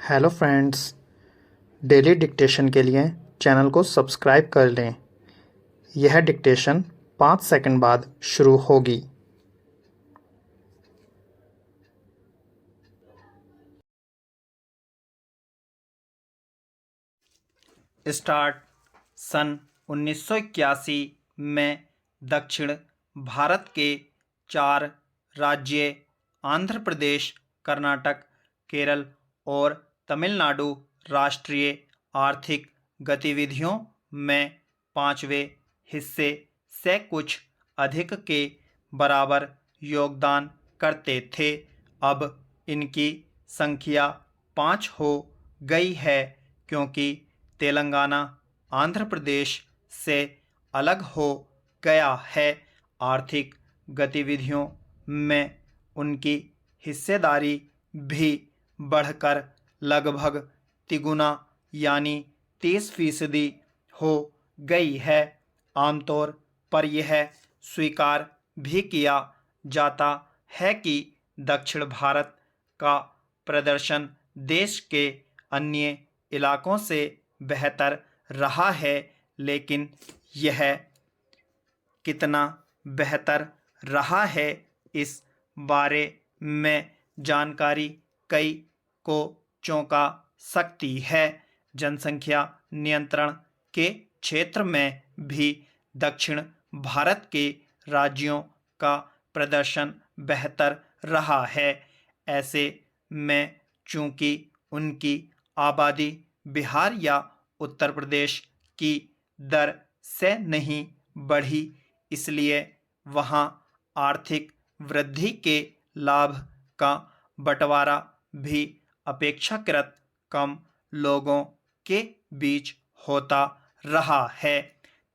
Hello friends. Daily dictation के लिए channel को सब्सक्राइब कर लें। यह डिक्टेशन 5 सेकंड बाद शुरू होगी। स्टार्ट। सन 1981 में दक्षिण भारत के 4 राज्य आंध्र प्रदेश, कर्नाटक, केरल और तमिलनाडु राष्ट्रीय आर्थिक गतिविधियों में पांचवें हिस्से से कुछ अधिक के बराबर योगदान करते थे। अब इनकी संख्या 5 हो गई है क्योंकि तेलंगाना आंध्र प्रदेश से अलग हो गया है। आर्थिक गतिविधियों में उनकी हिस्सेदारी भी बढ़कर लगभग तिगुना यानी 30% हो गई है। आमतौर पर यह स्वीकार भी किया जाता है कि दक्षिण भारत का प्रदर्शन देश के अन्य इलाकों से बेहतर रहा है, लेकिन यह कितना बेहतर रहा है इस बारे में जानकारी कई को चौंका सकती है। जनसंख्या नियंत्रण के क्षेत्र में भी दक्षिण भारत के राज्यों का प्रदर्शन बेहतर रहा है। ऐसे में चूंकि उनकी आबादी बिहार या उत्तर प्रदेश की दर से नहीं बढ़ी, इसलिए वहाँ आर्थिक वृद्धि के लाभ का बंटवारा भी अपेक्षाकृत कम लोगों के बीच होता रहा है।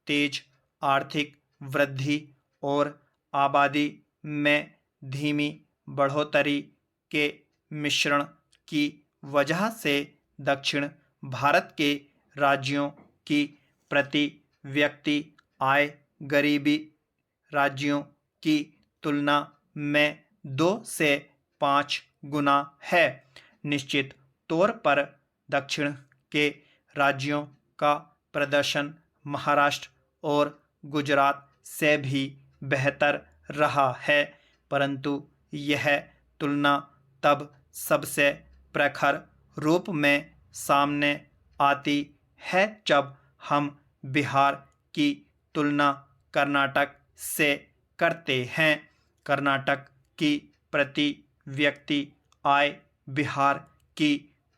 तेज आर्थिक वृद्धि और आबादी में धीमी बढ़ोतरी के मिश्रण की वजह से दक्षिण भारत के राज्यों की प्रति व्यक्ति आय गरीबी राज्यों की तुलना में 2 से 5 गुना है। निश्चित तौर पर दक्षिण के राज्यों का प्रदर्शन महाराष्ट्र और गुजरात से भी बेहतर रहा है, परंतु यह तुलना तब सबसे प्रखर रूप में सामने आती है जब हम बिहार की तुलना कर्नाटक से करते हैं। कर्नाटक की प्रति व्यक्ति आय बिहार की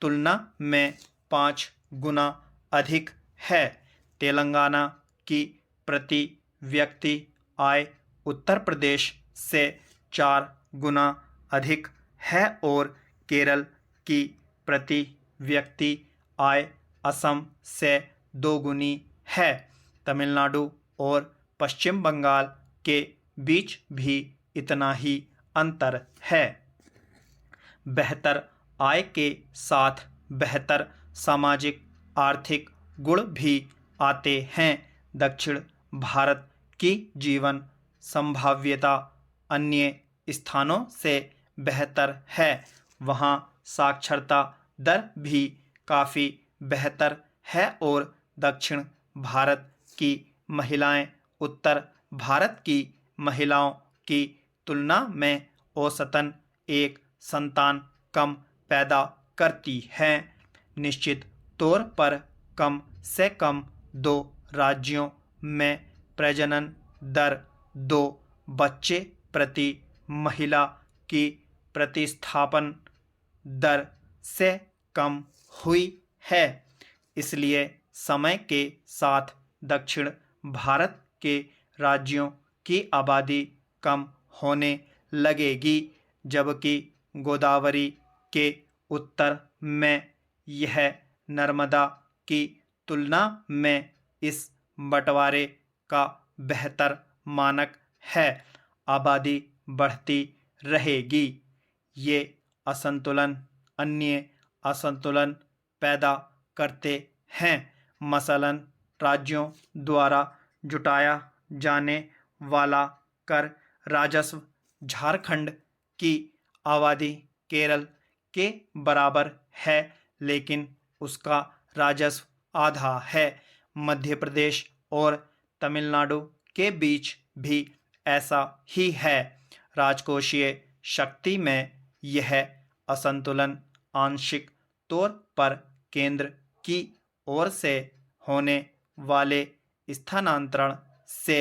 तुलना में 5 गुना अधिक है। तेलंगाना की प्रति व्यक्ति आय उत्तर प्रदेश से 4 गुना अधिक है और केरल की प्रति व्यक्ति आय असम से 2 गुनी है। तमिलनाडु और पश्चिम बंगाल के बीच भी इतना ही अंतर है। बेहतर आय के साथ बेहतर सामाजिक आर्थिक गुण भी आते हैं। दक्षिण भारत की जीवन संभाव्यता अन्य स्थानों से बेहतर है। वहाँ साक्षरता दर भी काफ़ी बेहतर है और दक्षिण भारत की महिलाएं उत्तर भारत की महिलाओं की तुलना में औसतन एक संतान कम पैदा करती हैं। निश्चित तौर पर कम से कम 2 राज्यों में प्रजनन दर 2 बच्चे प्रति महिला की प्रतिस्थापन दर से कम हुई है। इसलिए समय के साथ दक्षिण भारत के राज्यों की आबादी कम होने लगेगी, जबकि गोदावरी के उत्तर में यह नर्मदा की तुलना में इस बंटवारे का बेहतर मानक है। आबादी बढ़ती रहेगी। ये असंतुलन अन्य असंतुलन पैदा करते हैं। मसलन राज्यों द्वारा जुटाया जाने वाला कर राजस्व झारखंड की आबादी केरल के बराबर है, लेकिन उसका राजस्व आधा है। मध्य प्रदेश और तमिलनाडु के बीच भी ऐसा ही है। राजकोषीय शक्ति में यह असंतुलन आंशिक तौर पर केंद्र की ओर से होने वाले स्थानांतरण से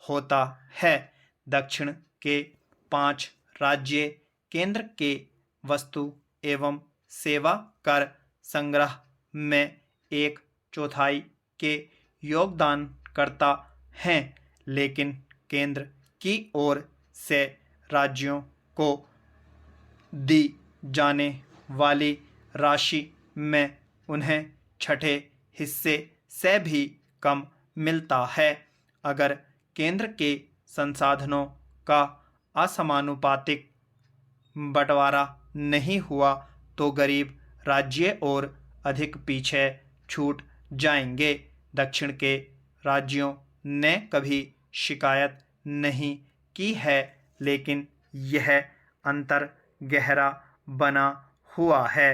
होता है। दक्षिण के 5 राज्य केंद्र के वस्तु एवं सेवा कर संग्रह में 1/4 के योगदानकर्ता हैं, लेकिन केंद्र की ओर से राज्यों को दी जाने वाली राशि में उन्हें छठे हिस्से से भी कम मिलता है। अगर केंद्र के संसाधनों का असमानुपातिक बंटवारा नहीं हुआ तो गरीब राज्य और अधिक पीछे छूट जाएंगे। दक्षिण के राज्यों ने कभी शिकायत नहीं की है, लेकिन यह अंतर गहरा बना हुआ है।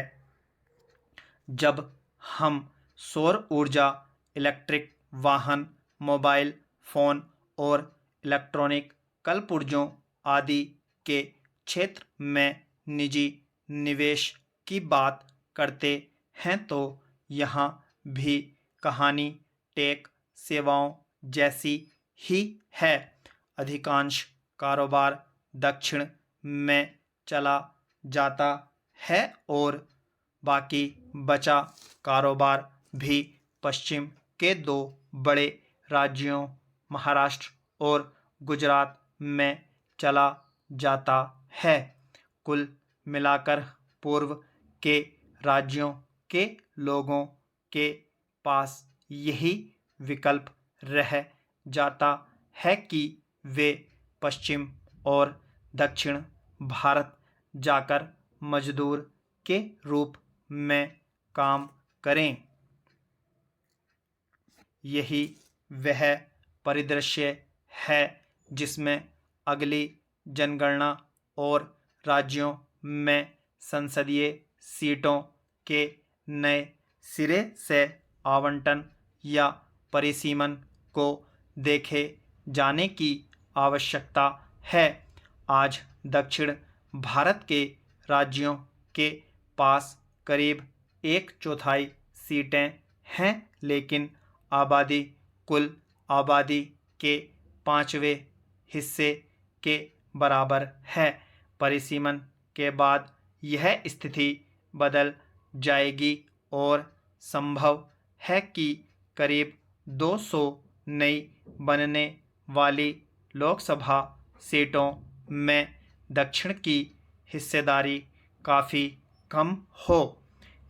जब हम सौर ऊर्जा, इलेक्ट्रिक वाहन, मोबाइल फोन और इलेक्ट्रॉनिक कलपुर्जों आदि के क्षेत्र में निजी निवेश की बात करते हैं तो यहाँ भी कहानी टेक सेवाओं जैसी ही है। अधिकांश कारोबार दक्षिण में चला जाता है और बाकी बचा कारोबार भी पश्चिम के 2 बड़े राज्यों महाराष्ट्र और गुजरात में चला जाता है। कुल मिलाकर पूर्व के राज्यों के लोगों के पास यही विकल्प रह जाता है कि वे पश्चिम और दक्षिण भारत जाकर मजदूर के रूप में काम करें। यही वह परिदृश्य है जिसमें अगली जनगणना और राज्यों में संसदीय सीटों के नए सिरे से आवंटन या परिसीमन को देखे जाने की आवश्यकता है। आज दक्षिण भारत के राज्यों के पास करीब 1/4 सीटें हैं, लेकिन आबादी कुल आबादी के 5वें हिस्से के बराबर है। परिसीमन के बाद यह स्थिति बदल जाएगी और संभव है कि करीब 200 नई बनने वाली लोकसभा सीटों में दक्षिण की हिस्सेदारी काफ़ी कम हो।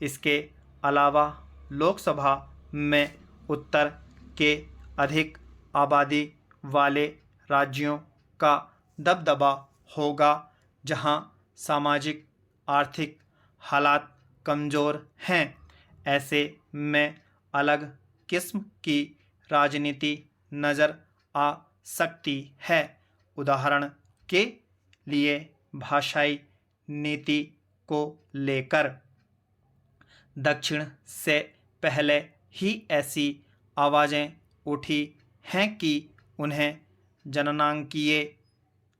इसके अलावा लोकसभा में उत्तर के अधिक आबादी वाले राज्यों का दबदबा होगा, जहां सामाजिक आर्थिक हालात कमज़ोर हैं। ऐसे में अलग किस्म की राजनीति नज़र आ सकती है। उदाहरण के लिए भाषाई नीति को लेकर दक्षिण से पहले ही ऐसी आवाज़ें उठी हैं कि उन्हें जननांकीय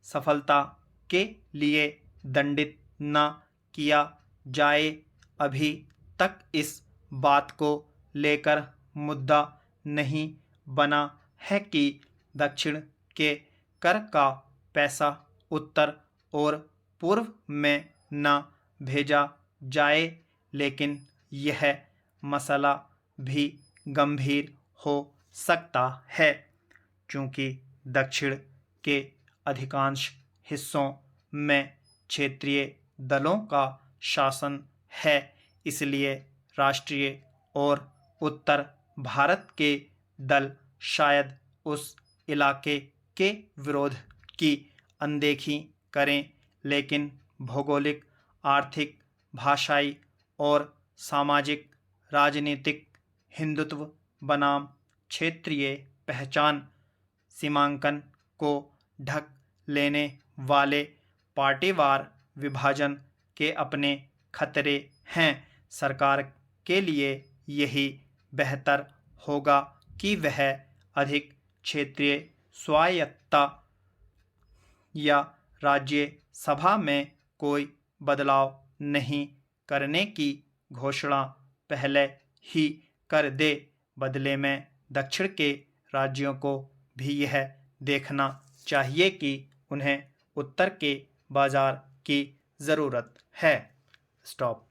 सफलता के लिए दंडित न किया जाए। अभी तक इस बात को लेकर मुद्दा नहीं बना है कि दक्षिण के कर का पैसा उत्तर और पूर्व में न भेजा जाए, लेकिन यह मसला भी गंभीर हो सकता है। चूँकि दक्षिण के अधिकांश हिस्सों में क्षेत्रीय दलों का शासन है, इसलिए राष्ट्रीय और उत्तर भारत के दल शायद उस इलाके के विरोध की अनदेखी करें, लेकिन भौगोलिक, आर्थिक, भाषाई और सामाजिक राजनीतिक हिंदुत्व बनाम क्षेत्रीय पहचान सीमांकन को ढक लेने वाले पार्टीवार विभाजन के अपने खतरे हैं। सरकार के लिए यही बेहतर होगा कि वह अधिक क्षेत्रीय स्वायत्तता या राज्य सभा में कोई बदलाव नहीं करने की घोषणा पहले ही कर दे। बदले में दक्षिण के राज्यों को भी यह देखना चाहिए कि उन्हें उत्तर के बाजार की ज़रूरत है। स्टॉप।